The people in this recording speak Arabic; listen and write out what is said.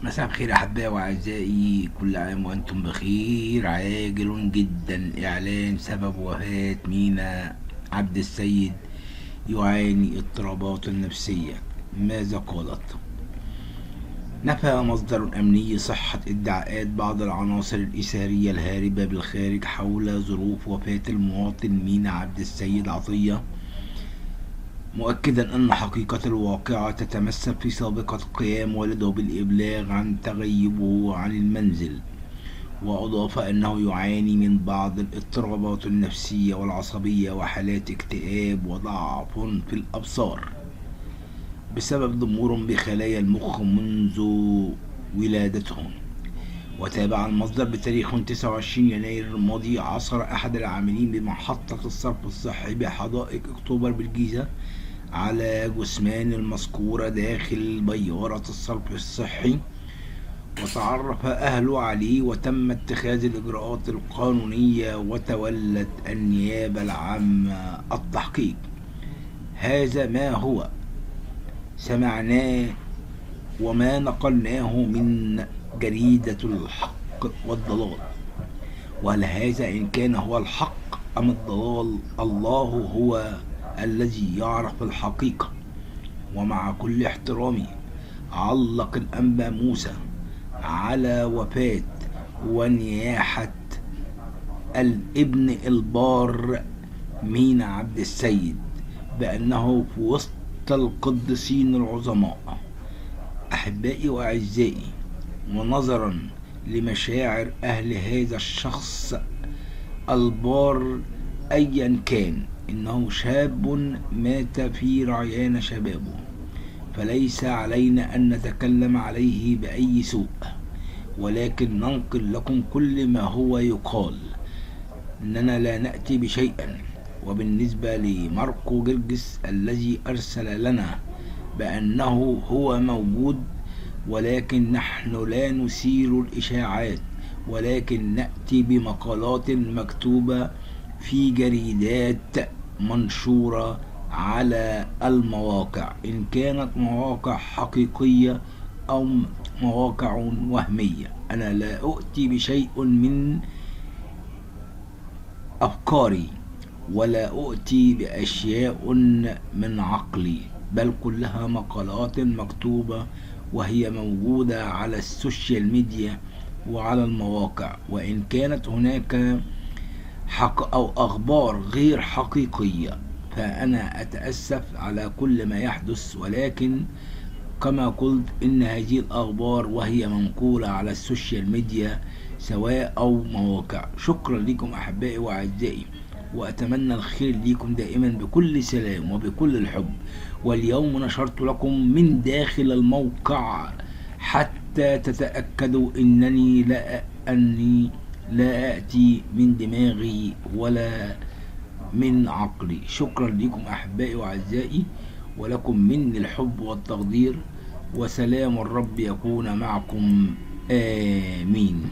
مساء الخير أحبائي وأعزائي، كل عام وأنتم بخير. عاجل جدا إعلان سبب وفاة مينا عبد السيد، يعاني اضطرابات نفسية. ماذا قالت؟ نفى مصدر أمني صحة ادعاءات بعض العناصر الإثارية الهاربة بالخارج حول ظروف وفاة المواطن مينا عبد السيد عطية، مؤكدا أن حقيقة الواقعة تتمثل في سابقة قيام والده بالإبلاغ عن تغيبه عن المنزل. وأضاف أنه يعاني من بعض الاضطرابات النفسية والعصبية وحالات اكتئاب وضعف في الأبصار بسبب ضمور بخلايا المخ منذ ولادته. وتابع المصدر بتاريخ 29 يناير الماضي عثر أحد العاملين بمحطة الصرف الصحي بحدائق أكتوبر بالجيزة على جثمان المذكورة داخل بيارة الصرف الصحي، وتعرف أهله عليه وتم اتخاذ الإجراءات القانونية، وتولت النيابة العامة التحقيق. هذا ما هو سمعناه وما نقلناه من جريدة الحق والضلال. وهل هذا إن كان هو الحق أم الضلال؟ الله هو الذي يعرف الحقيقة. ومع كل احترامي، علق الأنبا موسى على وفاة ونياحة الابن البار مينا عبد السيد بأنه في وسط القديسين العظماء. أحبائي وأعزائي، ونظرا لمشاعر أهل هذا الشخص البار أيا كان، إنه شاب مات في رعيان شبابه، فليس علينا أن نتكلم عليه بأي سوء، ولكن ننقل لكم كل ما هو يقال، إننا لا نأتي بشيء. وبالنسبة لماركو جرجس الذي أرسل لنا بأنه هو موجود، ولكن نحن لا نثير الإشاعات، ولكن نأتي بمقالات مكتوبة في جريدات منشورة على المواقع، إن كانت مواقع حقيقية أو مواقع وهمية. أنا لا أؤتي بشيء من أفكاري، ولا أؤتي بأشياء من عقلي، بل كلها مقالات مكتوبة وهي موجودة على السوشيال ميديا وعلى المواقع. وإن كانت هناك حق أو أخبار غير حقيقية فأنا أتأسف على كل ما يحدث، ولكن كما قلت إن هذه الأخبار وهي منقولة على السوشيال ميديا سواء أو مواقع. شكرا لكم أحبائي وأعزائي، وأتمنى الخير لكم دائما بكل سلام وبكل الحب. واليوم نشرت لكم من داخل الموقع حتى تتأكدوا أني لا أأتي من دماغي ولا من عقلي. شكرا لكم أحبائي وأعزائي، ولكم مني الحب والتقدير، وسلام الرب يكون معكم. آمين.